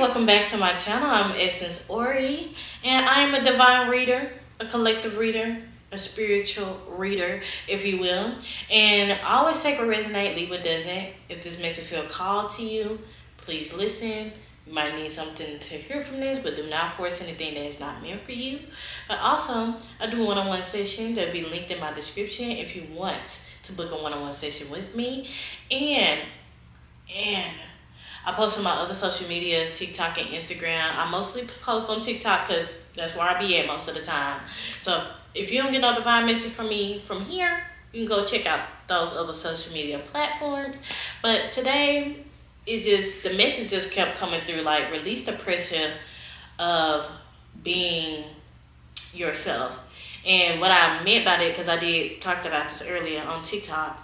welcome back to my channel. I'm Essence Ori, and I am a divine reader, a collective reader, a spiritual reader, if you will. And I always take what resonates, leave what doesn't. If this makes you feel called to you, please listen. You might need something to hear from this, but do not force anything that is not meant for you. But also, I do one-on-one session that will be linked in my description if you want to book a one-on-one session with me. And I post on my other social medias, TikTok and Instagram. I mostly post on TikTok because that's where I be at most of the time. So if you don't get no divine message from me from here, you can go check out those other social media platforms. But today, the message just kept coming through, like, release the pressure of being yourself. And what I meant by that, because I talked about this earlier on TikTok,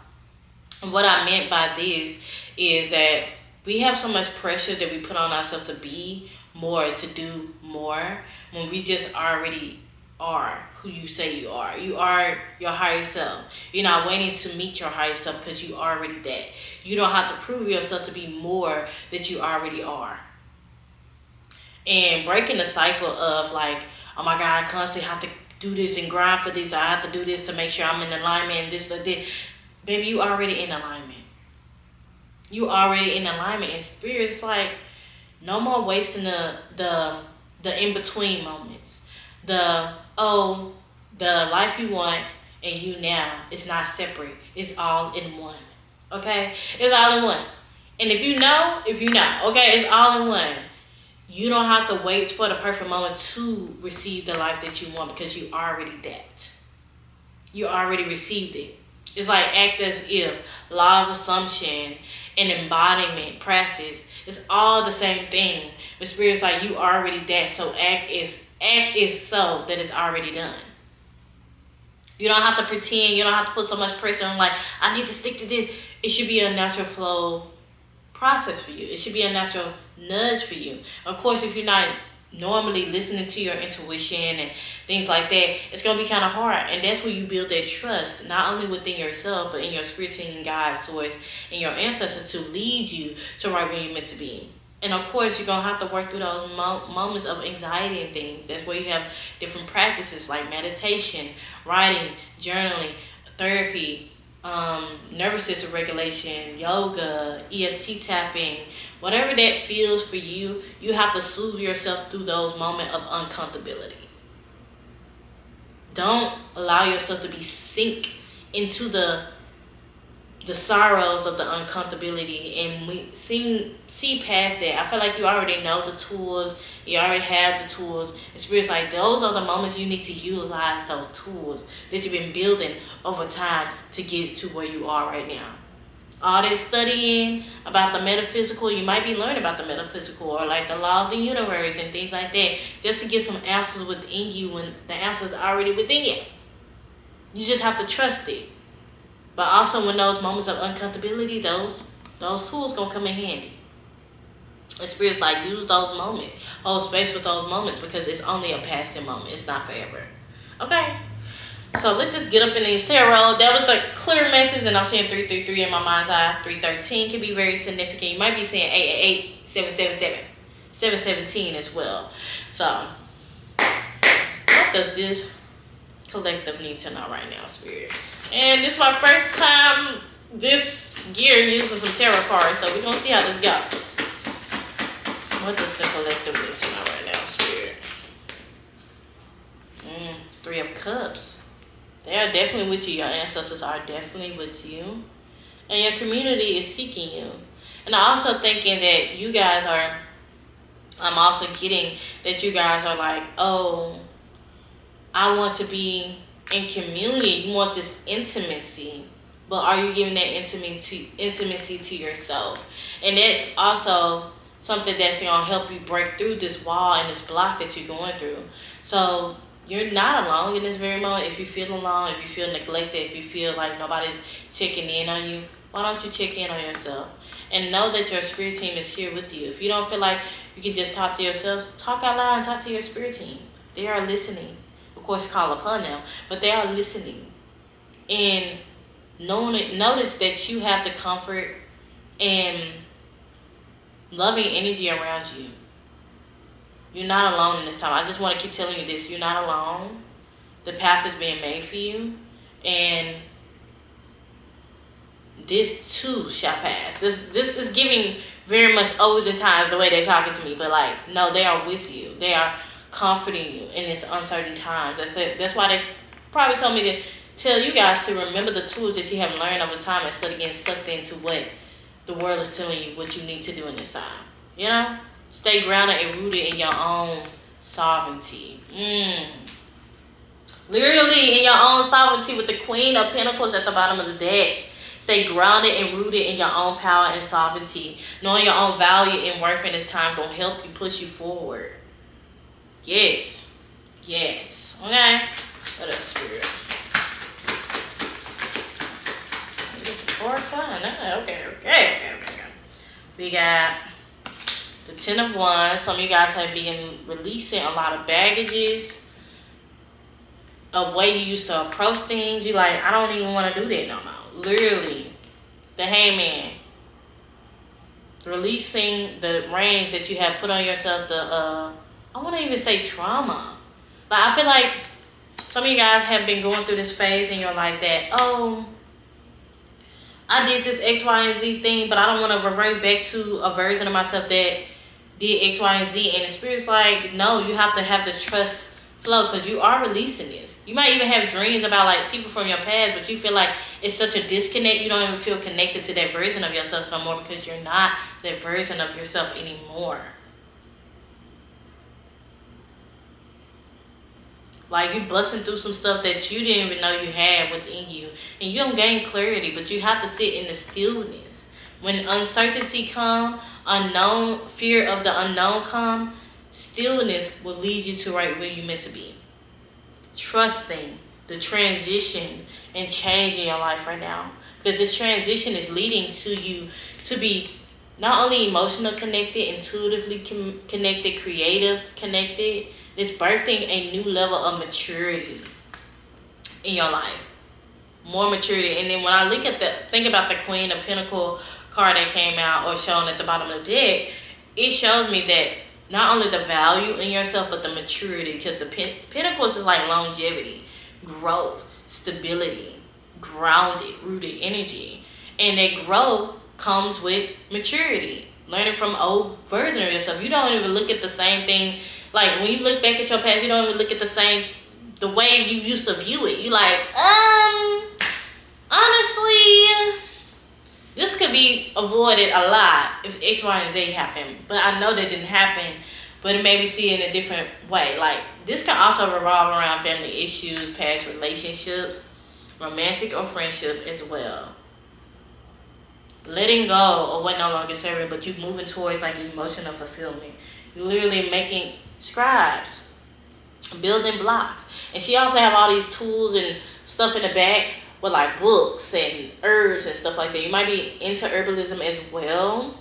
what I meant by this is that we have so much pressure that we put on ourselves to be more, to do more, when we just already are who you say you are. You are your higher self. You're not waiting to meet your higher self because you already that. You don't have to prove yourself to be more that you already are. And breaking the cycle of like, oh my God, I constantly have to do this and grind for this. I have to do this to make sure I'm in alignment and this or this. Baby, you already in alignment. You already in alignment. And spirit's like, no more wasting the in-between moments. The life you want and you now, it's not separate. It's all in one. Okay? It's all in one. And if you know, okay, it's all in one. You don't have to wait for the perfect moment to receive the life that you want because you already that. You already received it. It's like act as if, law of assumption, and embodiment, practice, it's all the same thing. But spirit's like, you already that, so act is so that it's already done. You don't have to pretend, you don't have to put so much pressure on like, I need to stick to this. It should be a natural flow process for you. It should be a natural nudge for you. Of course, if you're not normally listening to your intuition and things like that, it's going to be kind of hard. And that's where you build that trust, not only within yourself, but in your spirit team, God, source, and your ancestors to lead you to right where you're meant to be. And of course, you're going to have to work through those moments of anxiety and things. That's where you have different practices like meditation, writing, journaling, therapy, nervous system regulation, yoga, EFT tapping, whatever that feels for you, you have to soothe yourself through those moments of uncomfortability. Don't allow yourself to be sink into the sorrows of the uncomfortability, and we see past that. I feel like you already know the tools, you already have the tools. And spirit's like, those are the moments you need to utilize those tools that you've been building over time to get to where you are right now. All that studying about the metaphysical, you might be learning about the metaphysical or like the law of the universe and things like that, just to get some answers within you when the answers are already within you. You just have to trust it. But also when those moments of uncomfortability, those tools gonna come in handy. And spirit's like, use those moments. Hold space with those moments because it's only a passing moment. It's not forever. Okay? So let's just get up in these tarot. That was the clear message, and I'm seeing 333 in my mind's eye. 313 can be very significant. You might be seeing 888, 777, 717 as well. So what does this collective need to know right now, spirit? And this is my first time this year using some tarot cards, so we're going to see how this goes. What does the collective need to know right now, spirit? 3 of Cups. They are definitely with you. Your ancestors are definitely with you. And your community is seeking you. And I'm also thinking that you guys are, I'm also getting that you guys are like, oh, I want to be in community. You want this intimacy, but are you giving that intimacy to yourself? And that's also something that's going to help you break through this wall and this block that you're going through. So you're not alone in this very moment. If you feel alone, if you feel neglected, if you feel like nobody's checking in on you, why don't you check in on yourself? And know that your spirit team is here with you. If you don't feel like you can just talk to yourself, talk out loud and talk to your spirit team. They are listening. Of course, call upon them, but they are listening. And notice that you have the comfort and loving energy around you. You're not alone in this time. I just want to keep telling you this. You're not alone. The path is being made for you. And this too shall pass. This is giving very much olden times the way they're talking to me. But like, no, they are with you. They are comforting you in this uncertain times. That's why they probably told me to tell you guys to remember the tools that you have learned over time instead of getting sucked into what the world is telling you what you need to do in this time. You know? Stay grounded and rooted in your own sovereignty. Literally in your own sovereignty with the Queen of Pentacles at the bottom of the deck. Stay grounded and rooted in your own power and sovereignty. Knowing your own value and worth in this time gonna help you push you forward. Yes. Yes. Okay? What up, Spirit? Okay. We got the 10 of Wands. Some of you guys have been releasing a lot of baggages. A way you used to approach things. You're like, I don't even want to do that no more. Literally. The Hangman. Releasing the reins that you have put on yourself. I want to even say trauma. Like, I feel like some of you guys have been going through this phase in your life that, oh, I did this X, Y, and Z thing, but I don't want to reverse back to a version of myself that did X, Y, and Z. And the Spirit's like, no, you have to have this trust flow because you are releasing this. You might even have dreams about like people from your past, but you feel like it's such a disconnect. You don't even feel connected to that version of yourself no more because you're not that version of yourself anymore. Like, you're busting through some stuff that you didn't even know you had within you. And you don't gain clarity, but you have to sit in the stillness. When uncertainty come, unknown, fear of the unknown come, stillness will lead you to right where you're meant to be. Trusting the transition and change in your life right now. Because this transition is leading to you to be not only emotional connected, intuitively connected, creative connected. It's birthing a new level of maturity in your life. More maturity. And then when I think about the Queen of Pentacles card that came out or shown at the bottom of the deck, it shows me that not only the value in yourself, but the maturity. Because the Pentacles is like longevity, growth, stability, grounded, rooted energy. And that growth comes with maturity. Learning from old version of yourself. You don't even look at the same thing. Like, when you look back at your past, you don't even look at the way you used to view it. You like, honestly, this could be avoided a lot if X, Y, and Z happened. But I know that didn't happen, but it made me see it in a different way. Like, this can also revolve around family issues, past relationships, romantic or friendship as well. Letting go of what no longer serving, but you moving towards like emotional fulfillment. You're literally making scribes, building blocks. And she also have all these tools and stuff in the back with like books and herbs and stuff like that. You might be into herbalism as well,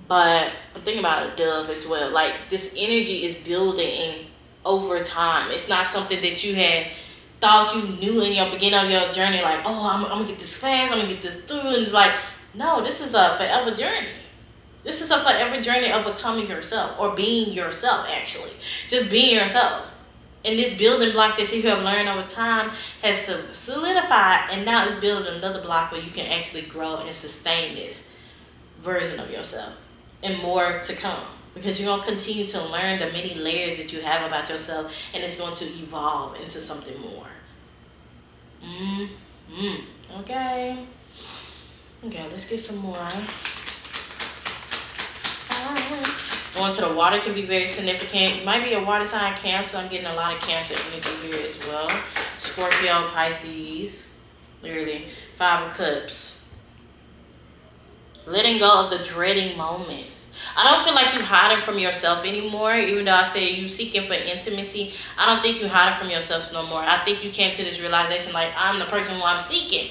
but I'm thinking about a dove as well. Like, this energy is building in over time. It's not something that you had thought you knew in your beginning of your journey. Like, oh, I'm gonna get this fast, I'm gonna get this through. And it's like, no, this is a forever journey. This is a forever journey of becoming yourself, or being yourself, actually. Just being yourself. And this building block that you have learned over time has solidified, and now it's building another block where you can actually grow and sustain this version of yourself. And more to come. Because you're going to continue to learn the many layers that you have about yourself, and it's going to evolve into something more. Okay. Okay, let's get some more. Going to the water can be very significant. It might be a water sign, Cancer. I'm getting a lot of Cancer energy here as well. Scorpio, Pisces. Literally. 5 of Cups. Letting go of the dreading moments. I don't feel like you're hiding from yourself anymore. Even though I say you seeking for intimacy, I don't think you're hiding from yourself no more. I think you came to this realization like, I'm the person who I'm seeking.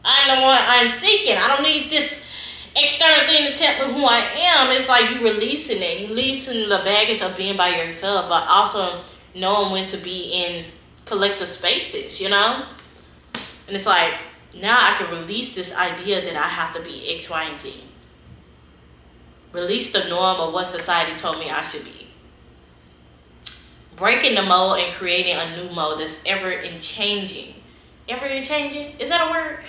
I'm the one I'm seeking. I don't need this external thing to tell me who I am. It's like you releasing it. You releasing the baggage of being by yourself, but also knowing when to be in collective spaces, you know? And it's like, now I can release this idea that I have to be X, Y, and Z. Release the norm of what society told me I should be. breaking the mold and creating a new mold that's ever in changing. Ever in changing? Is that a word?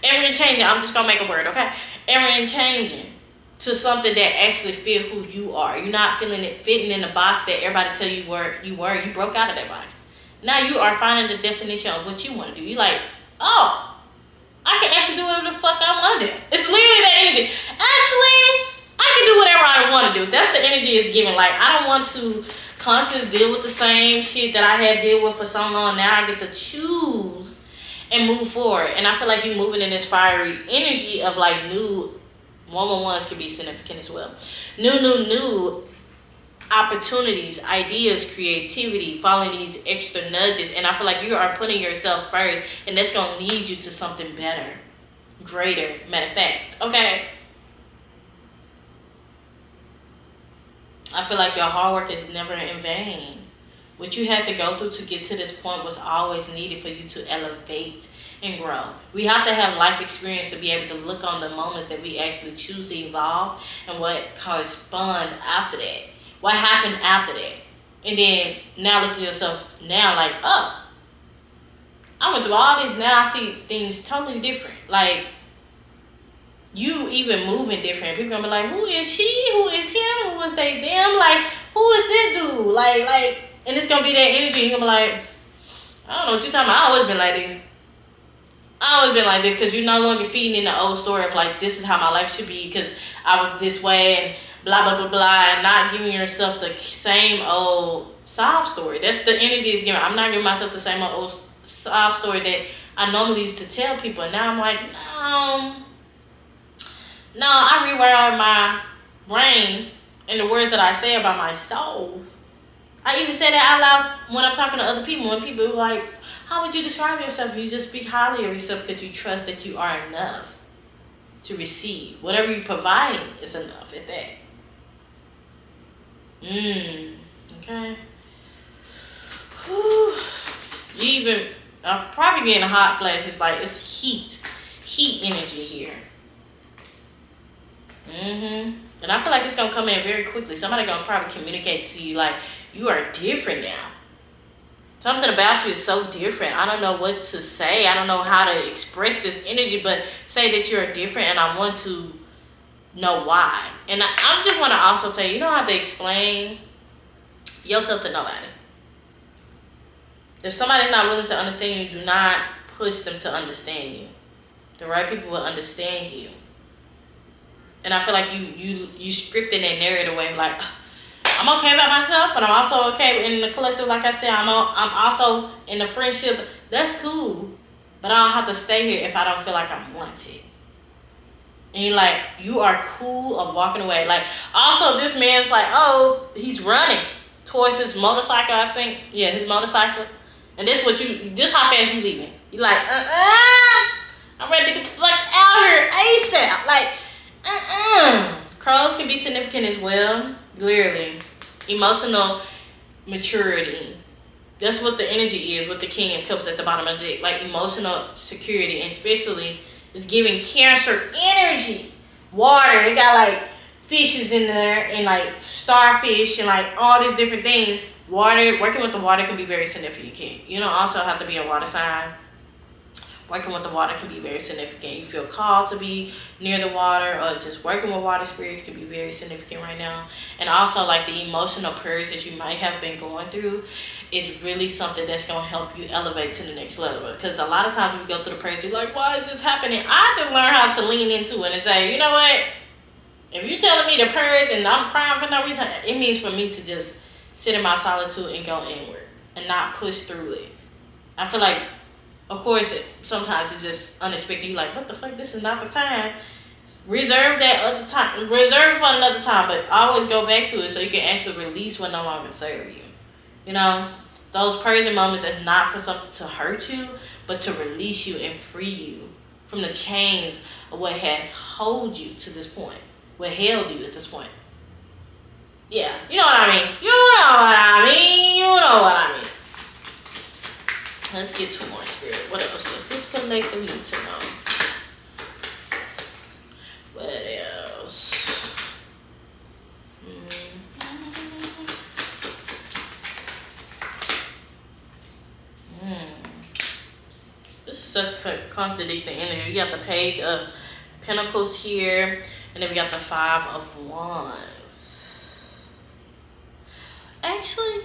Ever in changing. I'm just gonna make a word, okay? Ever in changing to something that actually fit who you are. You're not feeling it fitting in the box that everybody tell you were. You broke out of that box. Now you are finding the definition of what you want to do. You're like, oh, I can actually do whatever the fuck I want to do. It's literally that energy. Actually, I can do whatever I want to do. That's the energy it's giving. Like, I don't want to constantly deal with the same shit that I had deal with for so long. Now I get to choose and move forward. And I feel like you're moving in this fiery energy of like new 111s can be significant as well. New opportunities, ideas, creativity, following these extra nudges. And I feel like you are putting yourself first, and that's going to lead you to something better, greater, matter of fact. Okay? I feel like your hard work is never in vain. What you had to go through to get to this point was always needed for you to elevate and grow. We have to have life experience to be able to look on the moments that we actually choose to evolve and what corresponds after that. What happened after that? And then now look at yourself now like, oh, I went through all this. Now I see things totally different. Like, you even moving different. People gonna be like, who is she? Who is him? Who is they them? Like, who is this dude? Like, and it's gonna be that energy. You're gonna be like, I don't know what you're talking about. I always been like this. I always been like this because you're no longer feeding in the old story of like, this is how my life should be because I was this way and blah, blah, blah, blah, and not giving yourself the same old sob story. That's the energy it's giving. I'm not giving myself the same old sob story that I normally used to tell people. And now I'm like, no, I rewire my brain and the words that I say about myself. I even say that out loud when I'm talking to other people. When people are like, how would you describe yourself? You just speak highly of yourself because you trust that you are enough to receive. Whatever you're providing is enough at that. Okay. Whew. You even, I'll probably be in a hot flash. It's like, it's heat energy here. And I feel like it's going to come in very quickly. Somebody going to probably communicate to you like, you are different now. Something about you is so different. I don't know what to say. I don't know how to express this energy, but say that you're different and I want to know why. And I just want to also say, you don't have to explain yourself to nobody. If somebody's not willing to understand you, do not push them to understand you. The right people will understand you. And I feel like you scripted that narrative away like, I'm okay by myself, but I'm also okay in the collective. Like I said, I'm also in the friendship. That's cool, but I don't have to stay here if I don't feel like I'm wanted. And you're like, you are cool of walking away. Like, also this man's like, oh, he's running towards his motorcycle. I think, yeah, his motorcycle. And this how fast you leaving? You like, I'm ready to get the fuck out here ASAP. Like, Crows can be significant as well. Clearly. Emotional maturity. That's what the energy is with the King of Cups at the bottom of the deck. Like emotional security. And especially it's giving Cancer energy. Water. It got like fishes in there and like starfish and like all these different things. Water. Working with the water can be very significant. You don't also have to be a water sign. Working with the water can be very significant. You feel called to be near the water or just working with water spirits can be very significant right now. And also like the emotional purge that you might have been going through is really something that's going to help you elevate to the next level. Because a lot of times when you go through the purge, you're like, why is this happening? I just learned how to lean into it and say, you know what? If you're telling me to purge and I'm crying for no reason, it means for me to just sit in my solitude and go inward and not push through it. I feel like, of course, sometimes it's just unexpected. You're like, what the fuck? This is not the time. Reserve that other time. Reserve it for another time, but always go back to it so you can actually release what no longer serve you. You know, those purging moments are not for something to hurt you, but to release you and free you from the chains of what had held you to this point, what held you at this point. Yeah, you know what I mean. You know what I mean. You know what I mean. Let's get two more, Spirit. What else does this collective need to know? What else? such contradicting energy. You got the Page of Pentacles here, and then we got the Five of Wands. Actually,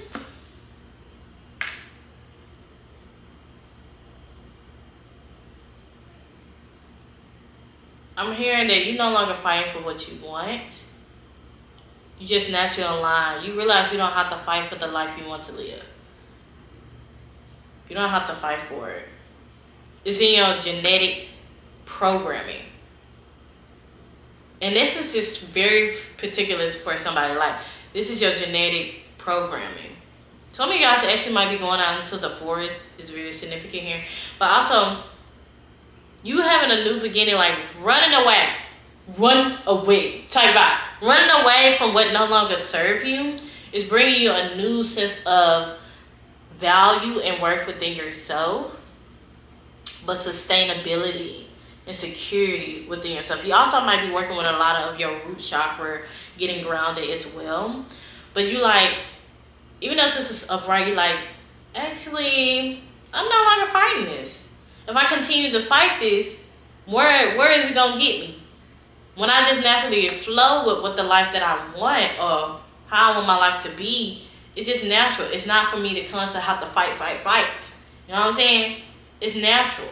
I'm hearing that you're no longer fighting for what you want. You just naturally align. You realize you don't have to fight for the life you want to live. You don't have to fight for it. It's in your genetic programming. And this is just very particular for somebody. Like, this is your genetic programming. Some of you guys actually might be going out into the forest. Is very significant here. But also, you having a new beginning, like running away. Run away type vibe. Running away from what no longer serves you is bringing you a new sense of value and worth within yourself, but sustainability and security within yourself. You also might be working with a lot of your root chakra, getting grounded as well. But you like, even though this is upright, you like, actually, I'm no longer fighting this. If I continue to fight this, where is it gonna get me? When I just naturally flow with what the life that I want or how I want my life to be, it's just natural. It's not for me to constantly have to fight. You know what I'm saying? It's natural.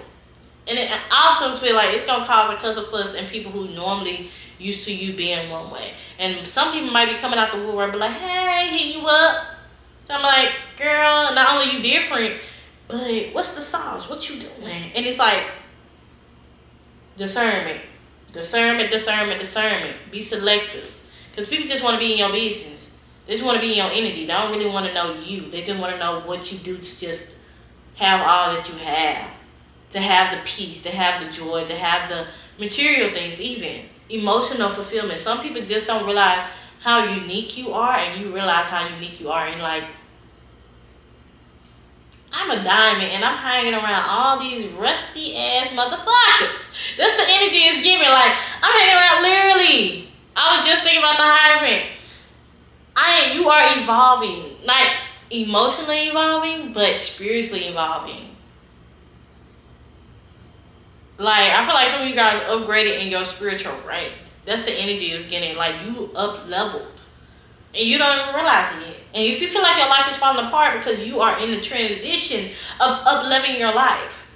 And I also feel like it's going to cause a cuss of fuss in people who normally used to you being one way. And some people might be coming out the woodwork and be like, hey, hit you up. So I'm like, girl, not only you different, but what's the sauce? What you doing? And it's like, discernment. Be selective. Because people just want to be in your business. They just want to be in your energy. They don't really want to know you. They just want to know what you do to just have all that you have. To have the peace, to have the joy, to have the material things even. Emotional fulfillment. Some people just don't realize how unique you are, and you realize how unique you are. And like, I'm a diamond and I'm hanging around all these rusty ass motherfuckers. That's the energy it's giving. Like, I'm hanging around literally. I was just thinking about the Hierophant. You are evolving. Not emotionally evolving, but spiritually evolving. Like, I feel like some of you guys upgraded in your spiritual rank. That's the energy it's getting. Like, you up leveled. And you don't even realize it yet. And if you feel like your life is falling apart because you are in the transition of up-leveling your life.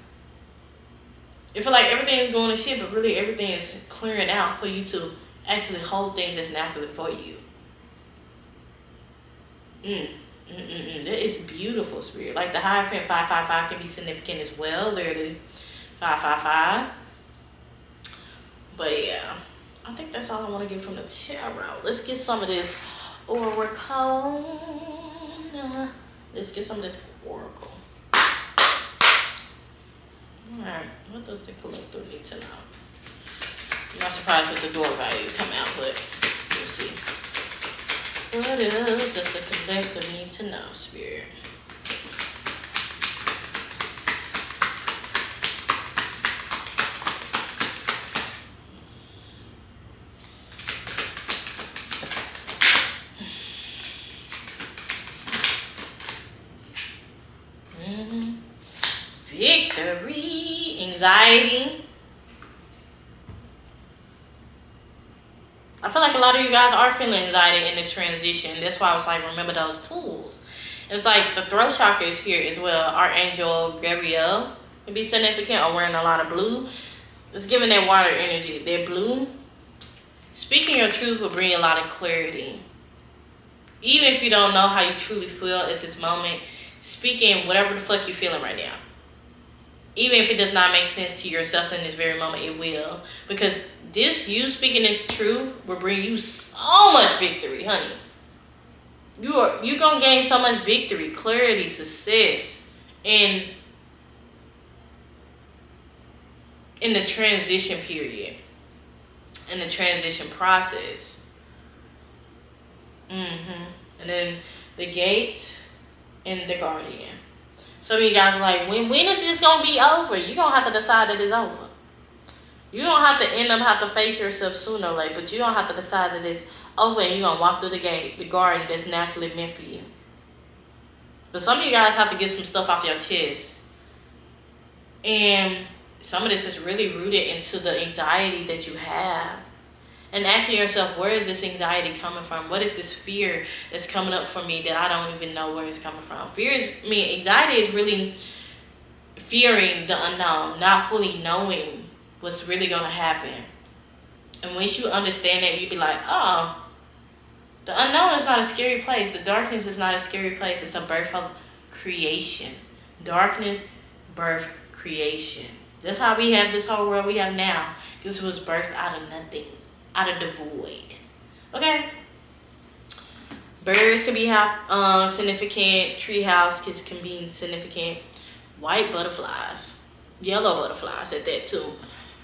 You feel like everything is going to shit, but really everything is clearing out for you to actually hold things that's naturally for you. That is beautiful, spirit. Like the Hierophant 555 can be significant as well. Literally 555. But yeah, I think that's all I want to get from the tarot. Let's get some of this oracle. Let's get some of this oracle. Alright, what does the collector need to know? I'm not surprised that the door value come out, but we'll see. What else does the collector need to know, spirit? Victory, anxiety. I feel like a lot of you guys are feeling anxiety in this transition. That's why I was like, remember those tools. It's like the throat chakra is here as well. Archangel Gabriel can be significant, or wearing a lot of blue. It's giving that water energy. That blue. Speaking your truth will bring a lot of clarity. Even if you don't know how you truly feel at this moment, speaking whatever the fuck you're feeling right now. Even if it does not make sense to yourself in this very moment, it will. Because this, you speaking this truth, will bring you so much victory, honey. You're going to gain so much victory, clarity, success, in the transition period. In the transition process. And then the gate and the guardian. Some of you guys are like, when is this going to be over? You're going to have to decide that it's over. You don't have to end up have to face yourself sooner or later, but you don't have to decide that it's over and you're going to walk through the gate, the guardian that's naturally meant for you. But some of you guys have to get some stuff off your chest. And some of this is really rooted into the anxiety that you have. And asking yourself, where is this anxiety coming from? What is this fear that's coming up for me that I don't even know where it's coming from? Anxiety is really fearing the unknown, not fully knowing what's really going to happen. And once you understand that, you be like, oh, the unknown is not a scary place. The darkness is not a scary place. It's a birth of creation. Darkness, birth, creation. That's how we have this whole world we have now. This was birthed out of nothing, out of the void. Okay? Birds can be significant. Treehouse can be significant. White butterflies, yellow butterflies at that too,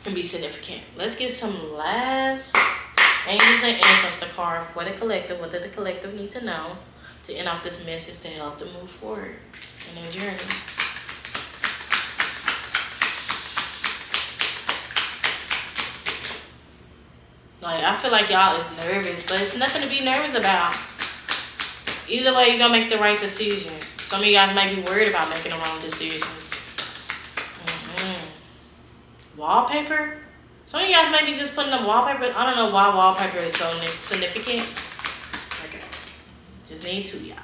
can be significant. Let's get some last angels and ancestors card for the collective. What does the collective need to know to end off this message to help them move forward in their journey? Like, I feel like y'all is nervous, but it's nothing to be nervous about. Either way, you're gonna make the right decision. Some of you guys might be worried about making the wrong decision. Wallpaper? Some of you guys might be just putting up wallpaper. I don't know why wallpaper is so significant. Okay. Just need to, y'all.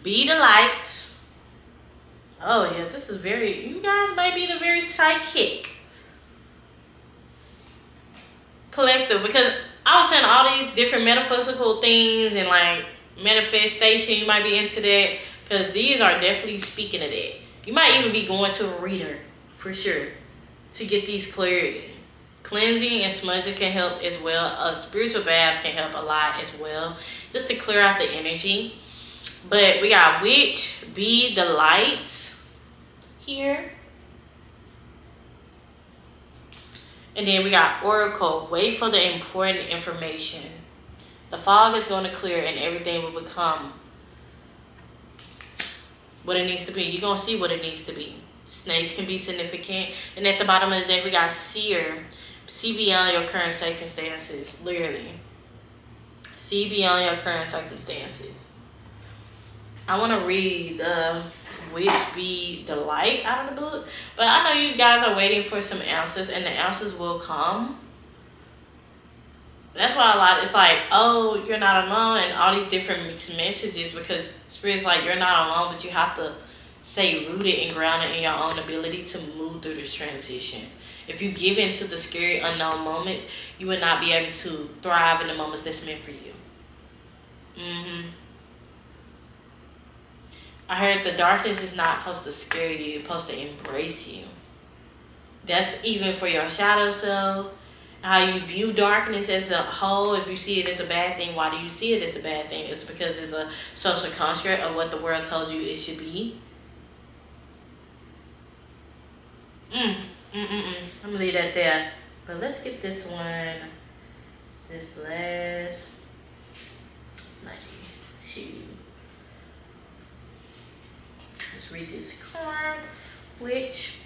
Be the light. Oh, yeah. This is you guys might be the very psychic collective, because I was saying all these different metaphysical things and like manifestation. You might be into that, because these are definitely speaking of that. You might even be going to a reader for sure to get these clarity. Cleansing and smudging can help as well. A spiritual bath can help a lot as well, just to clear out the energy. But we got witch, be the light here. And then we got oracle, wait for the important information. The fog is going to clear and everything will become what it needs to be. You're going to see what it needs to be. Snakes can be significant. And at the bottom of the deck, we got seer. See beyond your current circumstances. Literally. See beyond your current circumstances. I want to read the Which Be the Light out of the book. But I know you guys are waiting for some answers, and the answers will come. That's why it's like, oh, you're not alone, and all these different mixed messages, because Spirit's like, you're not alone, but you have to stay rooted and grounded in your own ability to move through this transition. If you give into the scary unknown moments, you will not be able to thrive in the moments that's meant for you. I heard the darkness is not supposed to scare you, it's supposed to embrace you. That's even for your shadow self. How you view darkness as a whole. If you see it as a bad thing, why do you see it as a bad thing? It's because it's a social construct of what the world tells you it should be. I'm gonna leave that there. But let's get this one. This last 92. Let's read this card. Which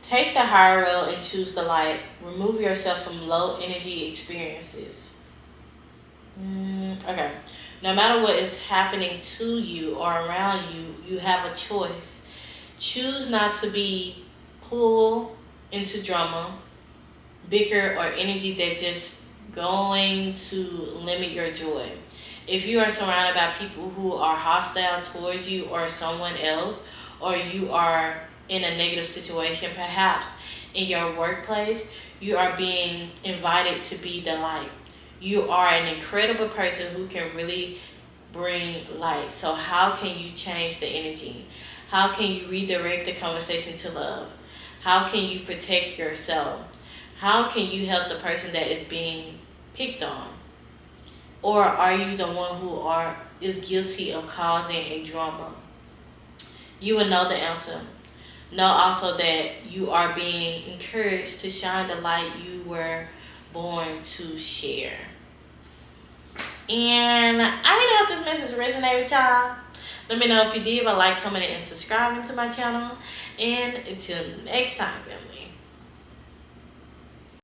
take the higher road and choose the light. Remove yourself from low energy experiences. Okay. No matter what is happening to you or around you, you have a choice. Choose not to be pulled into drama, bicker, or energy that just going to limit your joy. If you are surrounded by people who are hostile towards you or someone else, or you are in a negative situation, perhaps in your workplace, you are being invited to be the light. You are an incredible person who can really bring light. So how can you change the energy? How can you redirect the conversation to love? How can you protect yourself? How can you help the person that is being picked on? Or are you the one who is guilty of causing a drama? You will know the answer. Know also that you are being encouraged to shine the light you were born to share. And I really hope this message resonated with y'all. Let me know if you did by like, commenting, and subscribing to my channel. And until next time, family.